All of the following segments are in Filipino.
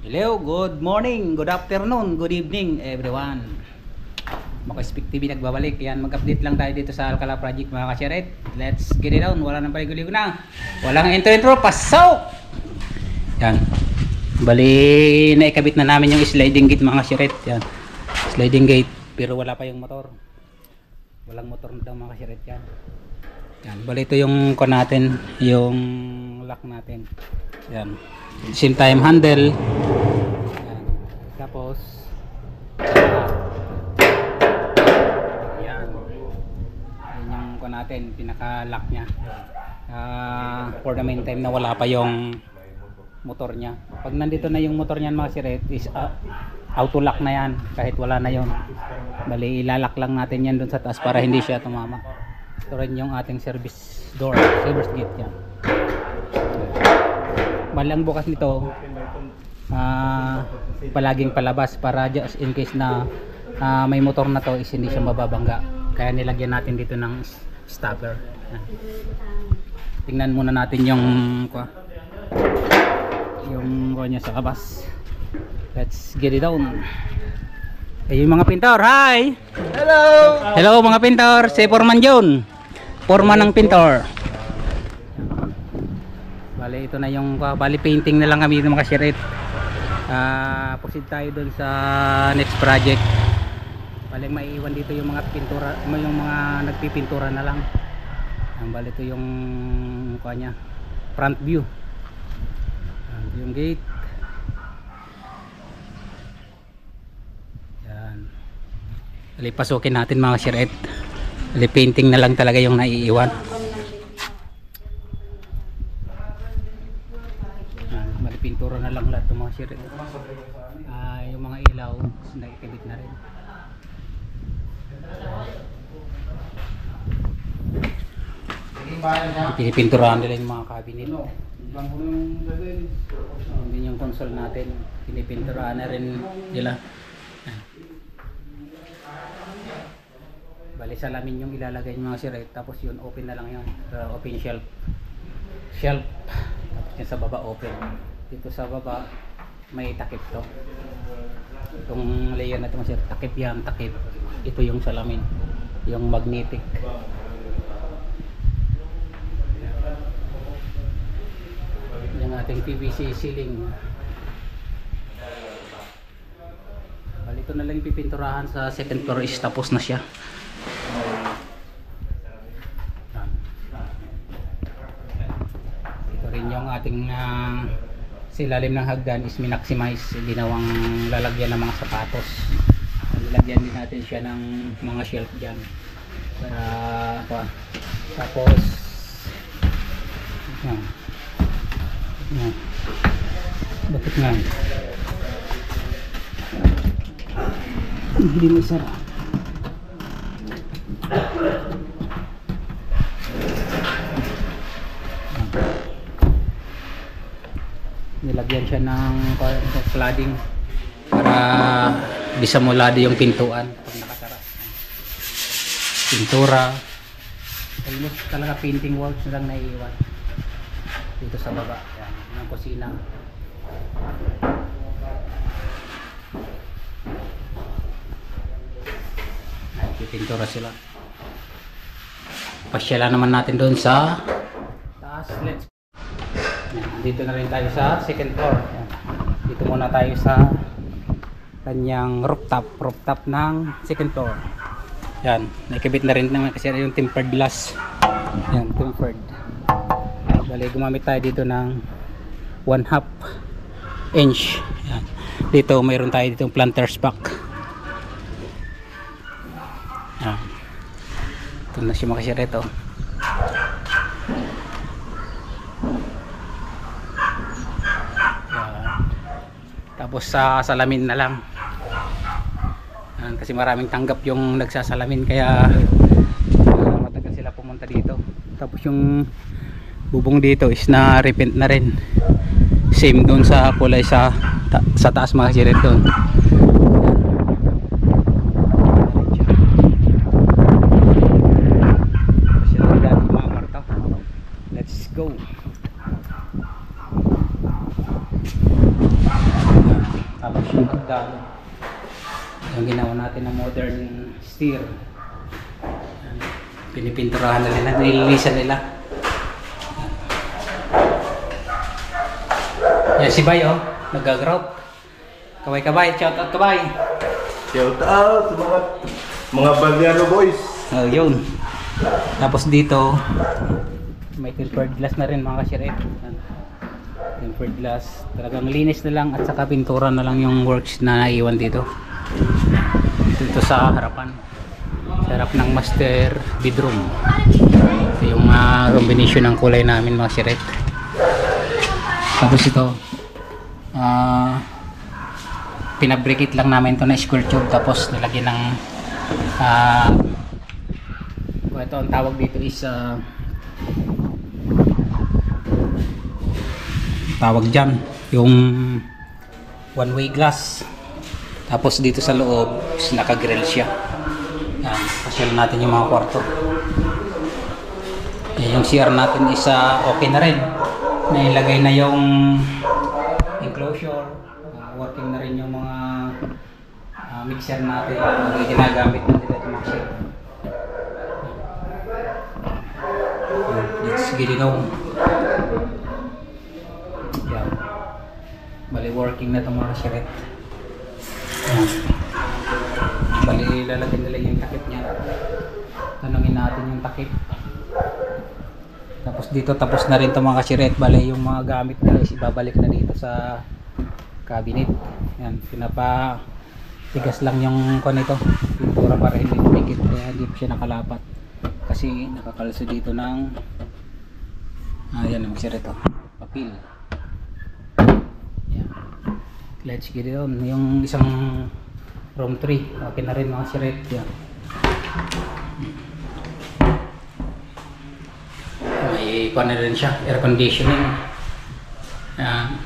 Hello, good morning, good afternoon, good evening everyone. Maka-Speak TV nagbabalik. Yan, mag-update lang tayo dito sa Alcala Project mga kasyaret. Let's get it on. Wala nang paligo-ligo na. Walang intro-intro, pasok! Yan. Bali, naikabit na namin yung sliding gate mga kasyaret. Yan. Sliding gate, pero wala pa yung motor. Walang motor na daw mga kasyaret yan. Yan. Bali, ito yung ko natin, yung lock natin. Yan. Same time handle. Yan. Tapos yan. Yan yung ko natin, pinaka-lock nya. For the meantime na wala pa yung motor nya. Pag nandito na yung motor niyan mga siret, is auto lock na yan kahit wala na yon. Bali, ilalak lang natin yan dun sa taas para hindi siya tumama. Ito rin yung ating service door, service gate yan. Bali, ang bukas nito palaging palabas para just in case na may motor na to is hindi siya mababangga. Kaya nilagyan natin dito ng stopper. Tingnan muna natin yung niya sa labas. Let's get it on. Ay, yung mga pintor, hi! Hello! Hello mga pintor, si Foreman John. Foreman ng pintor. Bali, ito na yung bali painting na lang kami ng mga shirt. Proceed tayo dun sa next project. Bali, maiiwan dito yung mga pintura, yung mga nagpipintura na lang. Bali, ito yung kanya front view. Yung gate. Yan. Bali, pasukin natin mga shirt. Bali, painting na lang talaga yung naiiwan. Pintura na lang lahat ng mga shirt. Yung mga ilaw nakikibit na rin. Pinipinturahan nila yung mga cabinet. Hindi yung console natin, pinipinturahan na rin nila. Bali, salamin yung ilalagay yung mga shirt, tapos yun open na lang yun. Open shelf, tapos yun sa baba open. Dito sa baba may takip to. Itong layer na ito masya, takip yan, takip. Ito yung salamin, yung magnetic. Yung ating PVC ceiling. Bali, ito na lang yung pipinturahan sa second floor is tapos na siya. Ito rin yung ating silalim ng hagdan is minaximize, ginawang lalagyan ng mga sapatos. Lalagyan din natin siya ng mga shelf dyan para tapos bakit nga hindi mo isara. Nilagyan siya ng cladding para disamulado yung pintuan pag nakasara. Pintura, almost talaga painting works na lang naiiwan dito sa baba. Yan, yung kusina. Pintura sila. Pasyalan naman natin doon sa taas. Let's dito na rin tayo sa second floor. Yan. Dito muna tayo sa kanyang rooftop ng second floor. Yan, nakikibit na rin naman kasi yung tempered glass. Yan, tempered. Bali, gumamit tayo dito ng 1/2 inch. Yan. Dito mayroon tayo ditong planter's back. Yan. Ito na siya makasirito. Tapos sa salamin na lang. Kasi maraming tanggap yung nagsasalamin kaya matagal sila pumunta dito. Tapos yung bubong dito is na repaint na rin. Same doon sa kulay sa taas mga siret doon. Let's go. Magdalo. Yung ginawa natin na modern steer. Pinipinturahan na nila, nililisan nila. Yan si Bay, oh, nag-grout. Kabay, shout out Kabay. Shout out mga Balyano boys. Oh, yun. Tapos dito, may tempered glass na rin mga kashiret. Tempered glass. Talagang linis na lang at saka pintura na lang yung works na naiwan dito. Dito sa harapan. Sa harap ng master bedroom. Ito yung combination ng kulay namin mga kashiret. Tapos ito, pinabrikit lang namin ito na square tube, tapos nilagyan ng ito ang tawag dito is tawag dyan yung one way glass. Tapos dito sa loob is naka-grill siya. Yan, pasyal natin yung mga kwarto. Yan, yung CR natin is okay na rin, nailagay na yung enclosure, working na rin yung mga mixer natin, ginagamit natin ito mixer. Let's get it on. Yan, bali working na itong mga shiret. Bali lalagyan nila yung takip niya, tanungin natin yung takip. Tapos dito tapos na rin itong mga kashiret. Bali yung mga gamit nila is ibabalik na dito sa cabinet. Yan, pinapatigas lang yung nito, pintura para hindi tumikit, kaya hindi siya nakalapat kasi nakakalso dito ng yan ang kashiret, papel. Yan, let's get it on. Yung isang room 3 okay na rin mga kashiret. Yan, may kuha na rin siya, air conditioning.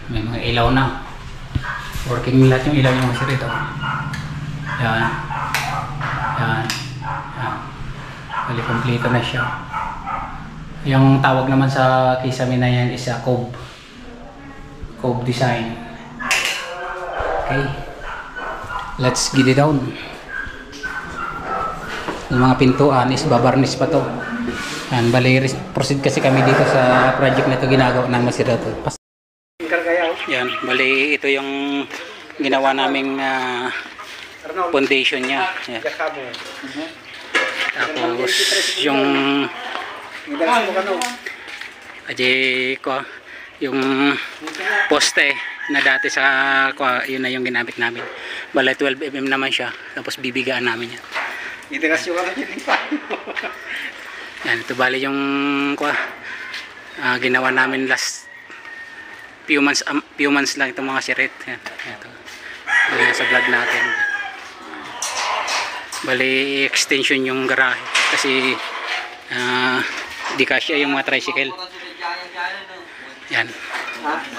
May mga ilaw na, working lahat yung ilaw yung mga rito. Yan, yan, yan. Bali kompleto na siya. Yung tawag naman sa kisame na yan is Cove design. Okay, let's get it on. Yung mga pintuan is babarnish pa to. Yan, bali proceed kasi kami dito sa project na ito, ginagawa namin si Dato. Yan, bali ito yung ginawa naming foundation niya. Yan. Tapos yung yung poste na dati sa yun na yung ginamit namin. Bali 12mm naman siya, tapos bibigaan namin yan. Yan, ito bali yung ginawa namin last few months lang itong mga shiret. Yan, ito sa vlog natin. Bali extension yung garahe kasi di kasya yung mga tricycle. Yan,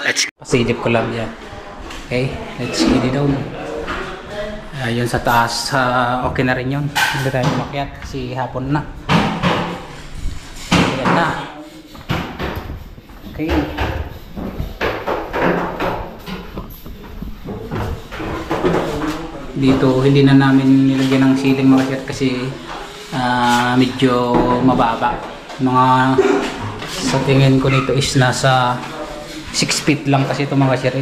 let's pasilip ko lang yan. Okay, let's get it down. Yun sa taas, okay na rin yun, hindi tayo umakyat kasi hapon na. Yan na. Okay, dito hindi na namin nilagyan ng ceiling mga shirt kasi medyo mababa. Mga sa tingin ko nito is nasa 6 feet lang kasi ito mga shirt.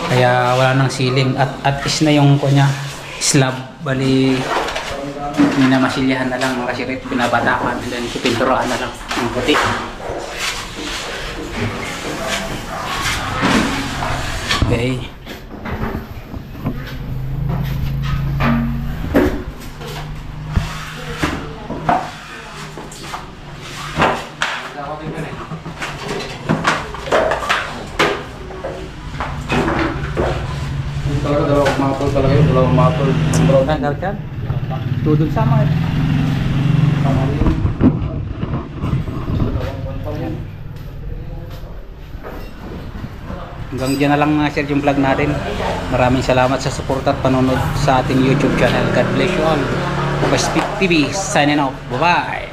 Kaya wala nang ceiling at is na yung kunya slab, bali minamasilyahan na lang mga shirt, binabatakan and then pipinturahan na lang ng puti. Okay, dalawang mapol. Daw dyan? Tudol sama eh. Hanggang dyan na lang mga share yung vlog natin. Maraming salamat sa support at panonood sa ating YouTube channel. God bless you all. Speak TV signing off. Bye bye.